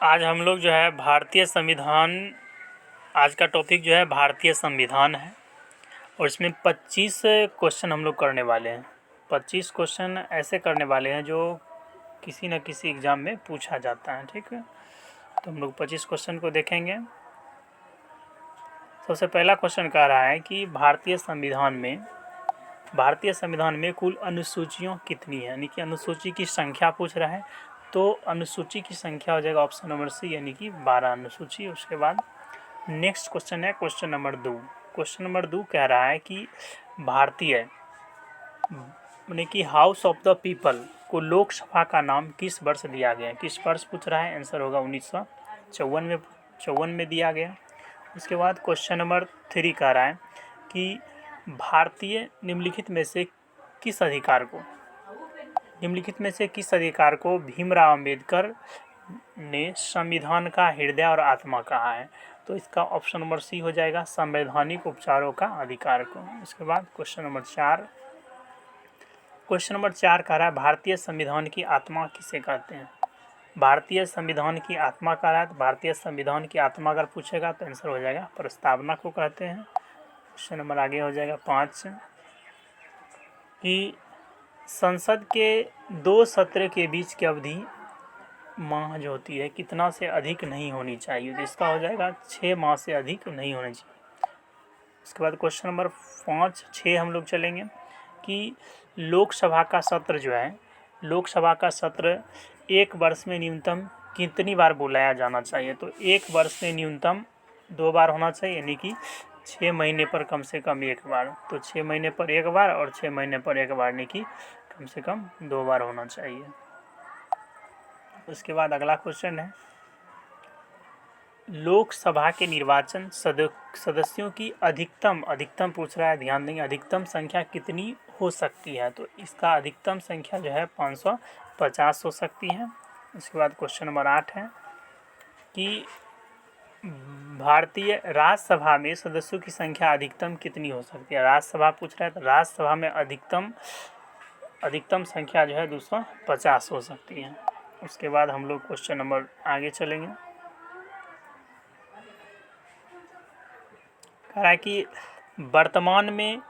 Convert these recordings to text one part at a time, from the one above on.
आज हम लोग जो है भारतीय संविधान, आज का टॉपिक जो है भारतीय संविधान है और इसमें 25 क्वेश्चन हम लोग करने वाले हैं। 25 क्वेश्चन ऐसे करने वाले हैं जो किसी न किसी एग्ज़ाम में पूछा जाता है। ठीक है, तो हम लोग 25 क्वेश्चन को देखेंगे। सबसे पहला क्वेश्चन कह रहा है कि भारतीय संविधान में कुल अनुसूचियों कितनी है, यानी कि अनुसूची की संख्या पूछ रहा है। तो अनुसूची की संख्या हो जाएगा ऑप्शन नंबर सी, यानी कि 12 अनुसूची। उसके बाद नेक्स्ट क्वेश्चन है क्वेश्चन नंबर 2। क्वेश्चन नंबर 2 कह रहा है कि भारतीय यानी कि हाउस ऑफ द पीपल को लोकसभा का नाम किस वर्ष दिया गया है। किस वर्ष पूछ रहा है, आंसर होगा 1954 में दिया गया। उसके बाद क्वेश्चन नंबर 3 कह रहा है कि भारतीय निम्नलिखित में से किस अधिकार को भीमराव अम्बेडकर ने संविधान का हृदय और आत्मा कहा है। तो इसका ऑप्शन नंबर सी हो जाएगा, संवैधानिक उपचारों का अधिकार को। इसके बाद क्वेश्चन नंबर 4 कह रहा है भारतीय संविधान की आत्मा किसे कहते हैं। भारतीय संविधान की आत्मा कह रहा है, तो भारतीय संविधान की आत्मा अगर पूछेगा तो आंसर हो जाएगा प्रस्तावना को कहते हैं। क्वेश्चन नंबर आगे हो जाएगा 5 कि संसद के 2 सत्र के बीच की अवधि माह जो होती है कितना से अधिक नहीं होनी चाहिए। तो इसका हो जाएगा 6 माह से अधिक नहीं होनी चाहिए। उसके बाद क्वेश्चन नंबर 5-6 हम लोग चलेंगे कि लोकसभा का सत्र एक वर्ष में न्यूनतम कितनी बार बुलाया जाना चाहिए। तो एक वर्ष में न्यूनतम 2 बार होना चाहिए, यानी कि 6 महीने पर कम से कम 1 बार। तो 6 महीने पर 1 बार और 6 महीने पर 1 बार, यानी कि कम से कम 2 बार होना चाहिए। उसके बाद अगला क्वेश्चन है लोकसभा के निर्वाचन सदस्यों की अधिकतम पूछ रहा है, ध्यान देंगे, अधिकतम संख्या कितनी हो सकती है। तो इसका अधिकतम संख्या जो है 550 हो सकती है। उसके बाद क्वेश्चन नंबर 8 है कि भारतीय राज्यसभा में सदस्यों की संख्या अधिकतम कितनी हो सकती है। राज्यसभा पूछ रहा है, तो राज्यसभा में अधिकतम संख्या जो है 250 हो सकती है। उसके बाद हम लोग क्वेश्चन नंबर आगे चलेंगे। कह रहा है कि वर्तमान में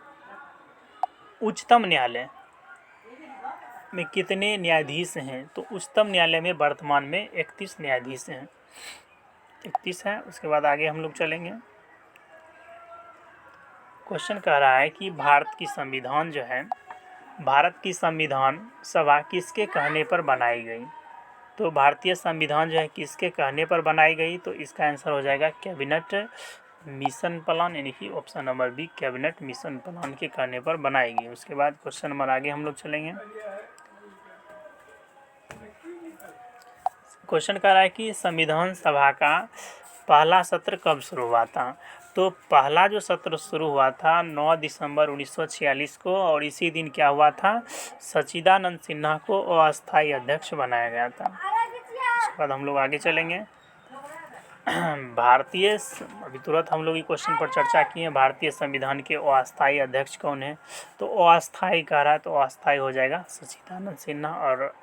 उच्चतम न्यायालय में कितने न्यायाधीश हैं। तो उच्चतम न्यायालय में वर्तमान में 31 न्यायाधीश हैं, 31 है। उसके बाद आगे हम लोग चलेंगे। क्वेश्चन कह रहा है कि भारत की संविधान सभा किसके कहने पर बनाई गई। तो भारतीय संविधान जो है किसके कहने पर बनाई गई। तो इसका आंसर हो जाएगा कैबिनेट मिशन प्लान, यानी कि option number B, cabinet mission plan के कहने पर बनाई गई। उसके बाद क्वेश्चन नंबर आगे हम लोग चलेंगे। क्वेश्चन कह रहा है कि संविधान सभा का पहला सत्र कब शुरू हुआ था। तो पहला जो सत्र शुरू हुआ था 9 दिसंबर 1946 को, और इसी दिन क्या हुआ था, सच्चिदानंद सिन्हा को अस्थायी अध्यक्ष बनाया गया था। उसके बाद हम लोग आगे चलेंगे। अभी तुरंत हम लोग ये क्वेश्चन पर चर्चा किए हैं, भारतीय संविधान के अस्थायी अध्यक्ष कौन है। तो अस्थायी कह रहा है, तो अस्थायी हो जाएगा सच्चिदानंद सिन्हा, और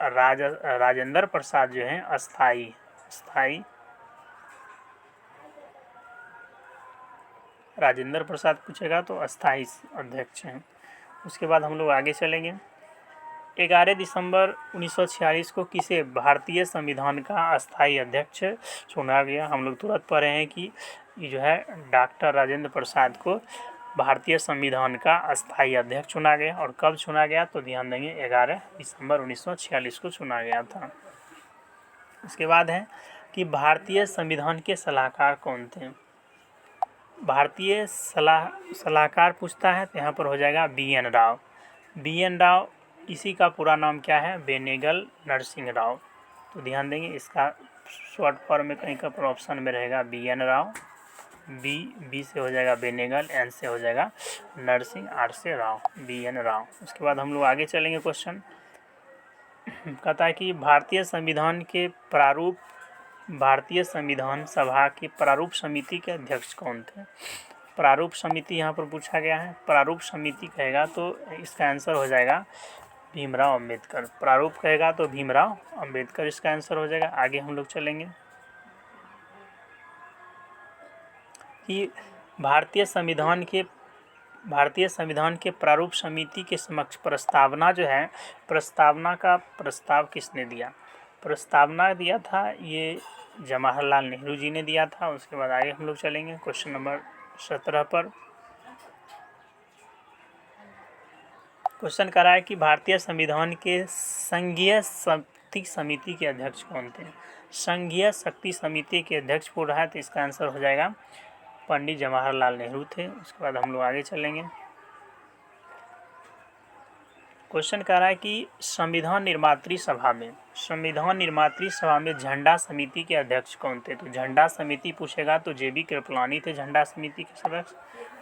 राजेंद्र प्रसाद जो है अस्थायी। राजेंद्र प्रसाद पूछेगा तो अस्थायी अध्यक्ष हैं। उसके बाद हम लोग आगे चलेंगे। 11 दिसंबर 1946 को किसे भारतीय संविधान का अस्थायी अध्यक्ष चुना गया। हम लोग तुरंत पढ़ रहे हैं कि ये जो है डॉक्टर राजेंद्र प्रसाद को भारतीय संविधान का अस्थायी अध्यक्ष चुना गया। और कब चुना गया, तो ध्यान देंगे 11 दिसंबर 1946 को चुना गया था। उसके बाद है कि भारतीय संविधान के सलाहकार कौन थे। भारतीय सलाहकार पूछता है, तो यहाँ पर हो जाएगा BN राव। इसी का पूरा नाम क्या है, बेनेगल नरसिंह राव। तो ध्यान देंगे इसका शॉर्ट फॉर्म में कहीं का ऑप्शन में रहेगा BN राव। बी से हो जाएगा बेनेगल, N से हो जाएगा नरसिंह, R से राव, BN राव। उसके बाद हम लोग आगे चलेंगे। क्वेश्चन कहता है कि भारतीय संविधान सभा की प्रारूप समिति के अध्यक्ष कौन थे। प्रारूप समिति यहाँ पर पूछा गया है। प्रारूप समिति कहेगा तो इसका आंसर हो जाएगा भीमराव अंबेडकर। प्रारूप कहेगा तो भीमराव अंबेडकर इसका आंसर हो जाएगा। आगे हम लोग चलेंगे। कि भारतीय संविधान के प्रारूप समिति के समक्ष प्रस्तावना जो है, प्रस्तावना का प्रस्ताव किसने दिया? प्रस्तावना दिया था ये जवाहरलाल नेहरू जी ने दिया था। उसके बाद आगे हम लोग चलेंगे क्वेश्चन नंबर 17 पर। क्वेश्चन कर रहा है कि भारतीय संविधान के संघीय शक्ति समिति के अध्यक्ष कौन थे? संघीय शक्ति समिति के अध्यक्ष पूछ रहा है, तो इसका आंसर हो जाएगा पंडित जवाहरलाल नेहरू थे। उसके बाद हम लोग आगे चलेंगे। क्वेश्चन कर रहा है कि संविधान निर्मात्री सभा में झंडा समिति के अध्यक्ष कौन थे? तो झंडा समिति पूछेगा तो JB कृपलानी थे झंडा समिति के सदस्य।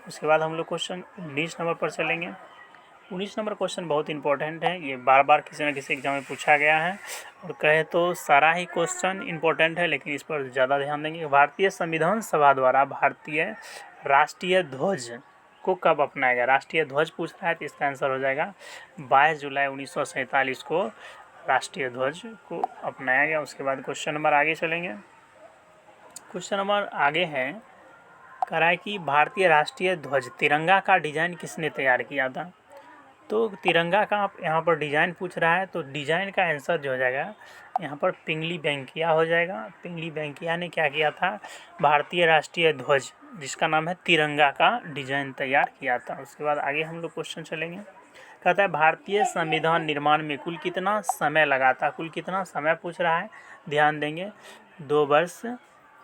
उसके बाद हम लोग क्वेश्चन 19 नंबर पर चलेंगे। 19 नंबर क्वेश्चन बहुत इंपॉर्टेंट है, ये बार बार किसी न किसी एग्जाम में पूछा गया है, और कहे तो सारा ही क्वेश्चन इंपॉर्टेंट है, लेकिन इस पर ज़्यादा ध्यान देंगे। भारतीय संविधान सभा द्वारा भारतीय राष्ट्रीय ध्वज को कब अपनाया गया? राष्ट्रीय ध्वज पूछ रहा है, तो इसका आंसर हो जाएगा 22 जुलाई 1947 को राष्ट्रीय ध्वज को अपनाया गया। उसके बाद क्वेश्चन नंबर आगे चलेंगे। क्वेश्चन नंबर आगे है, कह रहा है कि भारतीय राष्ट्रीय ध्वज तिरंगा का डिजाइन किसने तैयार किया था? तो तिरंगा का यहाँ पर डिजाइन पूछ रहा है, तो डिजाइन का आंसर जो हो जाएगा यहाँ पर पिंगली वेंकैया हो जाएगा। पिंगली वेंकैया ने क्या किया था? भारतीय राष्ट्रीय ध्वज जिसका नाम है तिरंगा का डिजाइन तैयार किया था। उसके बाद आगे हम लोग क्वेश्चन चलेंगे। कहता है भारतीय संविधान निर्माण में कुल कितना समय लगा था? कुल कितना समय पूछ रहा है, ध्यान देंगे। 2 वर्ष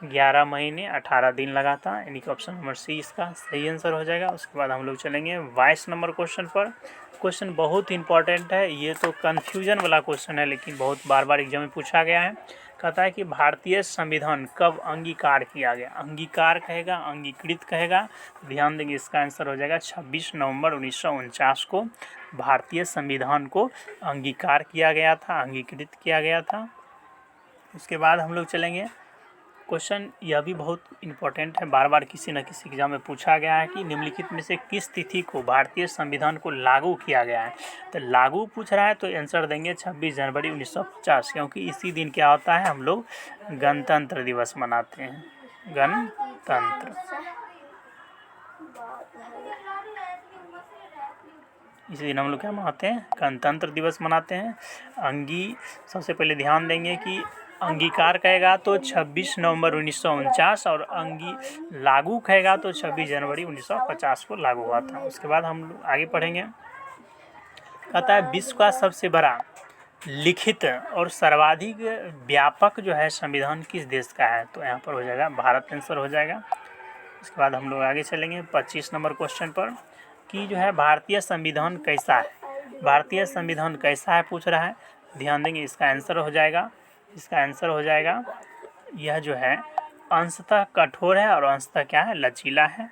11 महीने 18 दिन लगा था, यानी कि ऑप्शन नंबर सी इसका सही आंसर हो जाएगा। उसके बाद हम लोग चलेंगे 22 नंबर क्वेश्चन पर। क्वेश्चन बहुत इंपॉर्टेंट है, ये तो कन्फ्यूजन वाला क्वेश्चन है, लेकिन बहुत बार बार एग्जाम में पूछा गया है। कहता है कि भारतीय संविधान कब अंगीकार किया गया? अंगीकार कहेगा, अंगीकृत कहेगा, ध्यान देंगे इसका आंसर हो जाएगा 26 नवंबर 1949 को भारतीय संविधान को अंगीकार किया गया था, अंगीकृत किया गया था। उसके बाद हम लोग चलेंगे क्वेश्चन, यह भी बहुत इंपॉर्टेंट है, बार बार किसी न किसी एग्जाम में पूछा गया है कि निम्नलिखित में से किस तिथि को भारतीय संविधान को लागू किया गया है? तो लागू पूछ रहा है, तो आंसर देंगे 26 जनवरी 1950, क्योंकि इसी दिन क्या होता है, हम लोग गणतंत्र दिवस मनाते हैं। गणतंत्र इसी दिन हम लोग क्या मनाते हैं? गणतंत्र दिवस मनाते हैं। सबसे पहले ध्यान देंगे कि अंगीकार कहेगा तो 26 नवंबर 1949, और लागू कहेगा तो 26 जनवरी 1950 को लागू हुआ था। उसके बाद हम लोग आगे पढ़ेंगे। कहता है विश्व का सबसे बड़ा लिखित और सर्वाधिक व्यापक जो है संविधान किस देश का है? तो यहाँ पर हो जाएगा भारत आंसर हो जाएगा। उसके बाद हम लोग आगे चलेंगे 25 नंबर क्वेश्चन पर, कि जो है भारतीय संविधान कैसा है? भारतीय संविधान कैसा है पूछ रहा है, ध्यान देंगे इसका आंसर हो जाएगा यह जो है अंशतः कठोर है और अंशतः क्या है? लचीला है।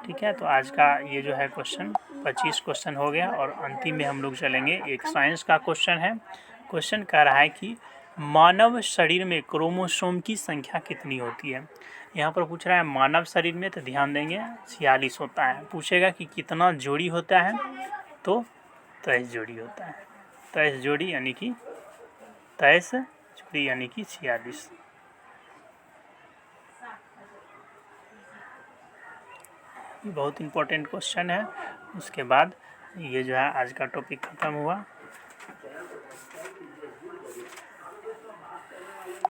ठीक है, तो आज का ये जो है क्वेश्चन 25 क्वेश्चन हो गया, और अंतिम में हम लोग चलेंगे एक साइंस का क्वेश्चन है। क्वेश्चन कह रहा है कि मानव शरीर में क्रोमोसोम की संख्या कितनी होती है? यहाँ पर पूछ रहा है मानव शरीर में, तो ध्यान देंगे 46 होता है। पूछेगा कि कितना जोड़ी होता है, तो 23 जोड़ी होता है। 23 जोड़ी यानी कि 46। बहुत इंपॉर्टेंट क्वेश्चन है। उसके बाद ये जो है आज का टॉपिक ख़त्म हुआ।